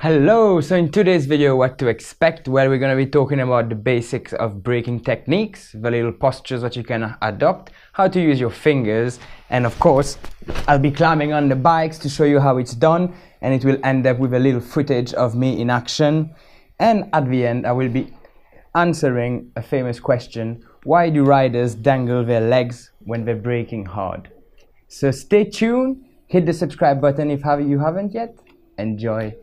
Hello, so in today's video, what to expect, where we're going to be talking about the basics of braking techniques, the little postures that you can adopt, how to use your fingers, and of course, I'll be climbing on the bikes to show you how it's done, and it will end up with a little footage of me in action. And at the end, I will be answering a famous question: why do riders dangle their legs when they're braking hard? So stay tuned, hit the subscribe button if you haven't yet, enjoy.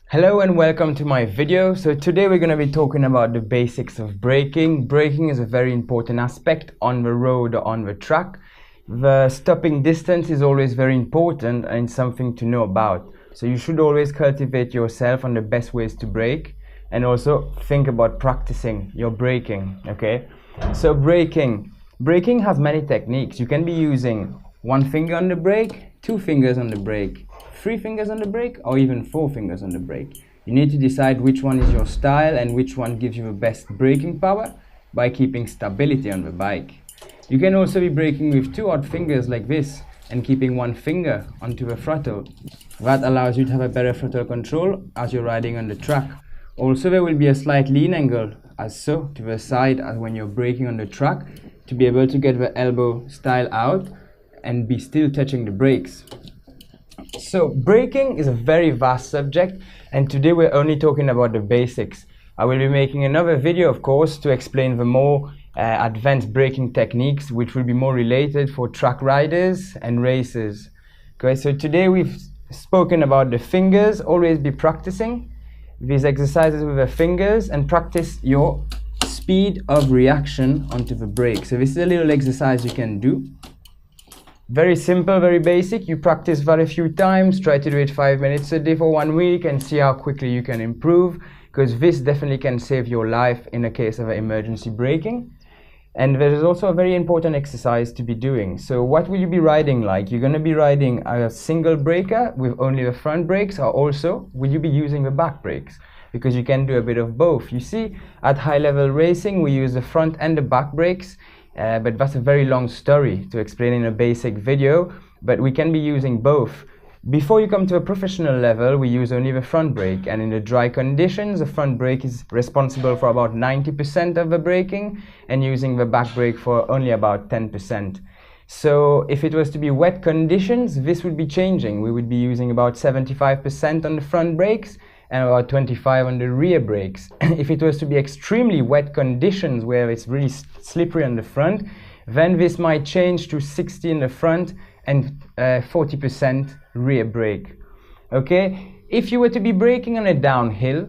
Hello and welcome to my video. So today we're going to be talking about the basics of braking. Braking is a very important aspect on the road or on the track. The stopping distance is always very important and something to know about. So you should always cultivate yourself on the best ways to brake, and also think about practicing your braking, okay? So braking has many techniques. You can be using one finger on the brake, two fingers on the brake, three fingers on the brake, or even four fingers on the brake. You need to decide which one is your style and which one gives you the best braking power by keeping stability on the bike. You can also be braking with two odd fingers like this and keeping one finger onto the throttle. That allows you to have a better throttle control as you're riding on the track. Also, there will be a slight lean angle as so to the side as when you're braking on the track, to be able to get the elbow style out and be still touching the brakes. So braking is a very vast subject, and today we're only talking about the basics. I will be making another video, of course, to explain the more advanced braking techniques, which will be more related for track riders and racers. Okay, so today we've spoken about the fingers. Always be practicing these exercises with the fingers and practice your speed of reaction onto the brake. So this is a little exercise you can do. Very simple, very basic. You practice that a few times. Try to do it 5 minutes a day for 1 week and see how quickly you can improve, because this definitely can save your life in a case of emergency braking. And there is also a very important exercise to be doing. So what will you be riding like? You're going to be riding a single breaker with only the front brakes, or also will you be using the back brakes? Because you can do a bit of both. You see, at high level racing we use the front and the back brakes, but that's a very long story to explain in a basic video, but we can be using both. Before you come to a professional level, we use only the front brake, and in the dry conditions the front brake is responsible for about 90% of the braking, and using the back brake for only about 10%. So if it was to be wet conditions, this would be changing. We would be using about 75% on the front brakes and about 25% on the rear brakes. If it was to be extremely wet conditions where it's really slippery on the front, then this might change to 60% in the front and 40% rear brake. Okay, if you were to be braking on a downhill,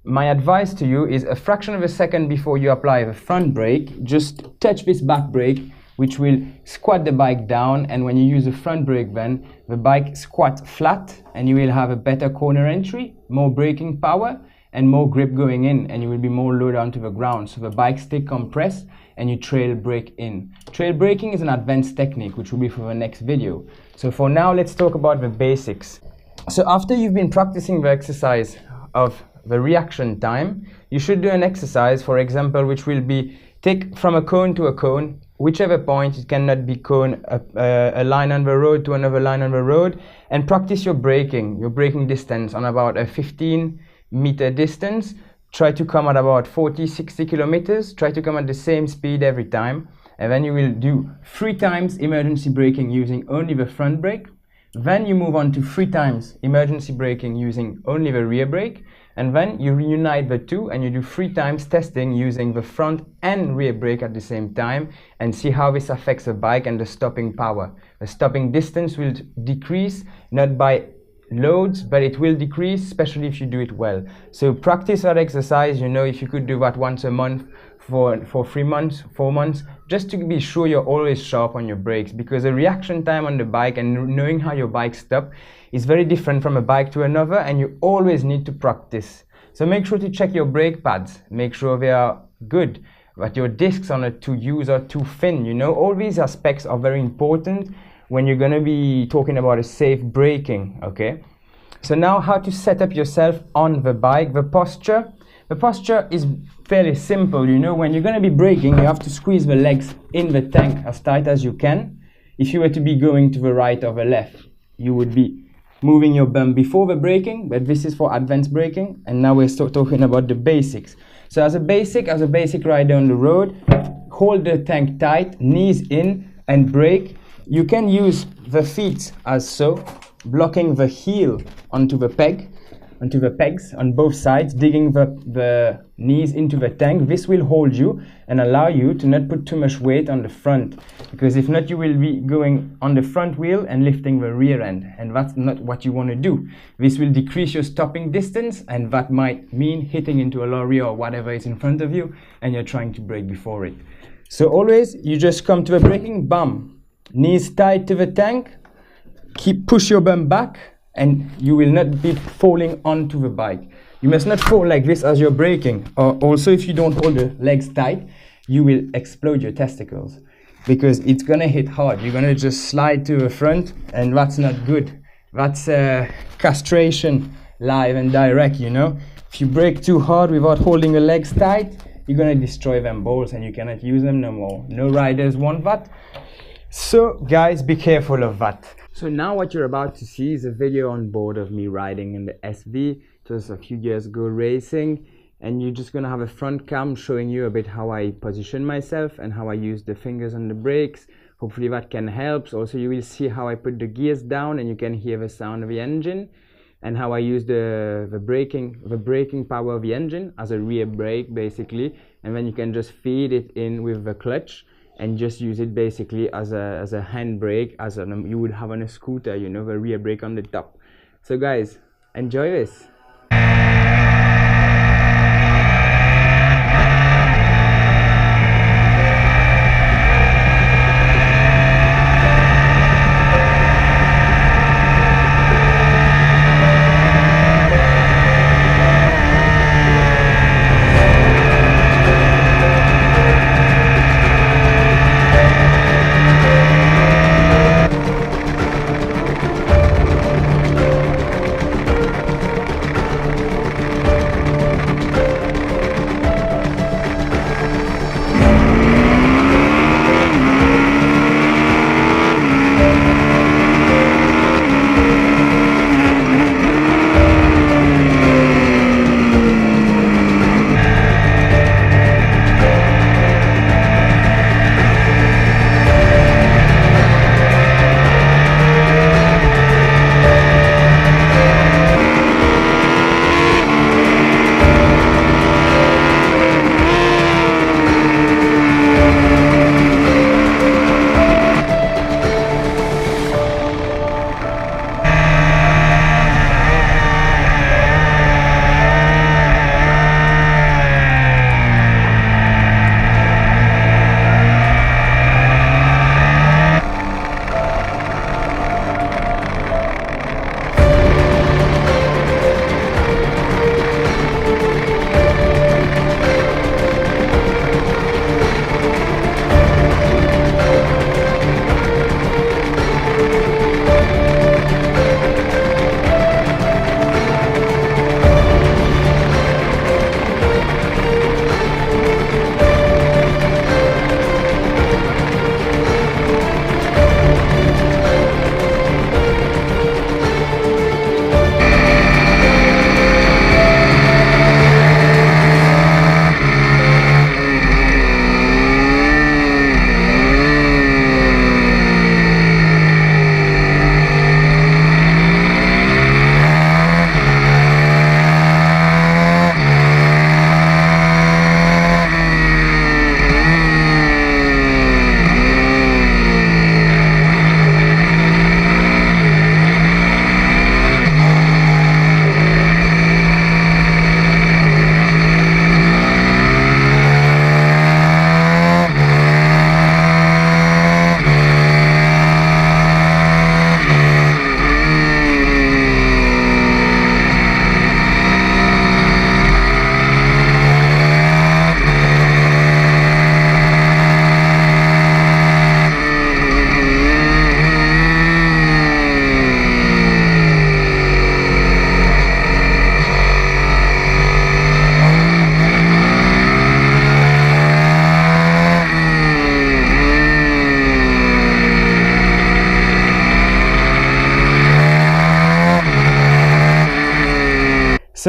my advice to you is a fraction of a second before you apply the front brake, just touch this back brake, which will squat the bike down, and when you use the front brake, then the bike squats flat and you will have a better corner entry, more braking power and more grip going in, and you will be more low down to the ground, so the bike stay compressed and you trail brake in. Trail braking is an advanced technique which will be for the next video. So for now, let's talk about the basics. So after you've been practicing the exercise of the reaction time, you should do an exercise, for example, which will be take from a cone to a cone, whichever point. It cannot be cone, a line on the road to another line on the road, and practice your braking distance on about a 15-meter distance. Try to come at about 40-60 kilometers. Try to come at the same speed every time, and then you will do 3 times emergency braking using only the front brake. Then you move on to 3 times emergency braking using only the rear brake, and then you reunite the two and you do 3 times testing using the front and rear brake at the same time, and see how this affects the bike and the stopping power. The stopping distance will decrease, not by loads, but it will decrease, especially if you do it well. So practice that exercise. If you could do that once a month for 3 months, 4 months, just to be sure you're always sharp on your brakes, because the reaction time on the bike and knowing how your bike stops is very different from a bike to another, and you always need to practice. So make sure to check your brake pads, make sure they are good, that your discs are not too loose or too thin. All these aspects are very important when you're going to be talking about a safe braking. Okay, so now how to set up yourself on the bike, the posture. The posture is fairly simple. You know, when you're going to be braking, you have to squeeze the legs in the tank as tight as you can. If you were to be going to the right or the left, you would be moving your bum before the braking, but this is for advanced braking, and now we're talking about the basics. So as a basic rider on the road, hold the tank tight, knees in, and brake. You can use the feet as so, blocking the heel onto the pegs on both sides, digging the knees into the tank. This will hold you and allow you to not put too much weight on the front, because if not, you will be going on the front wheel and lifting the rear end, and that's not what you want to do. This will decrease your stopping distance, and that might mean hitting into a lorry or whatever is in front of you and you're trying to brake before it. So always you just come to the braking, bum, knees tight to the tank, push your bum back, and you will not be falling onto the bike. You must not fall like this as you're braking. Or also, if you don't hold the legs tight, you will explode your testicles, because it's gonna hit hard. You're gonna just slide to the front, and that's not good. That's castration live and direct, you know. If you brake too hard without holding the legs tight, you're gonna destroy them balls and you cannot use them no more. No riders want that. So guys, be careful of that. So now what you're about to see is a video on board of me riding in the SV. It was a few years ago racing, and you're just gonna have a front cam showing you a bit how I position myself and how I use the fingers on the brakes. Hopefully that can help. Also, you will see how I put the gears down and you can hear the sound of the engine, and how I use the braking power of the engine as a rear brake basically, and then you can just feed it in with the clutch and just use it basically as a hand brake, you would have on a scooter, you know, the rear brake on the top. So guys, enjoy this.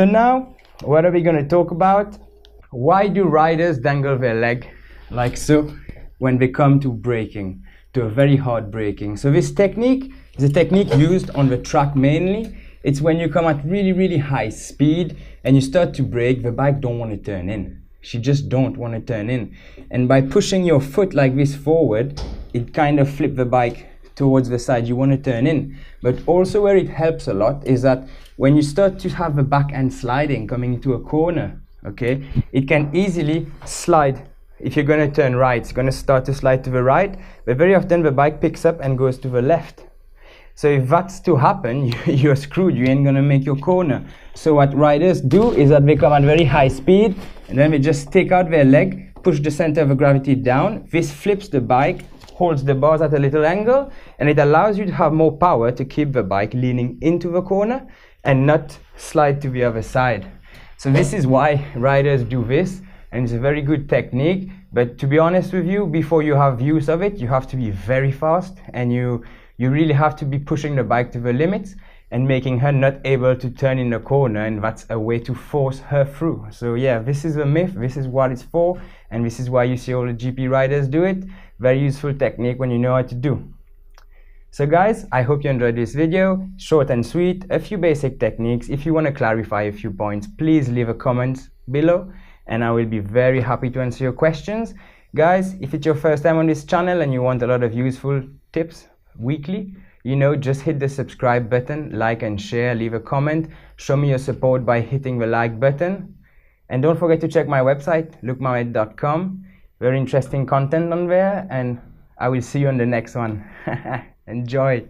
So now, what are we going to talk about? Why do riders dangle their leg like so when they come to braking, to a very hard braking? So this technique is a technique used on the track mainly. It's when you come at really high speed and you start to brake, the bike don't want to turn in. She just don't want to turn in. And by pushing your foot like this forward, it kind of flip the bike towards the side you want to turn in. But also where it helps a lot is that when you start to have the back end sliding coming into a corner, okay, it can easily slide. If you're going to turn right, it's going to start to slide to the right, but very often the bike picks up and goes to the left. So if that's to happen, you're screwed. You ain't going to make your corner. So what riders do is that they come at very high speed and then they just take out their leg, push the center of gravity down. This flips the bike, holds the bars at a little angle, and it allows you to have more power to keep the bike leaning into the corner and not slide to the other side. So this is why riders do this, and it's a very good technique. But to be honest with you, before you have use of it, you have to be very fast, and you really have to be pushing the bike to the limits and making her not able to turn in the corner, and that's a way to force her through. So yeah, this is a myth, this is what it's for, and this is why you see all the GP riders do it. Very useful technique when you know what to do. So guys, I hope you enjoyed this video, short and sweet, a few basic techniques. If you want to clarify a few points, please leave a comment below and I will be very happy to answer your questions. Guys, if it's your first time on this channel and you want a lot of useful tips weekly, just hit the subscribe button, like and share, leave a comment, show me your support by hitting the like button. And don't forget to check my website, lukemohammed.com. Very interesting content on there, and I will see you on the next one. Enjoy.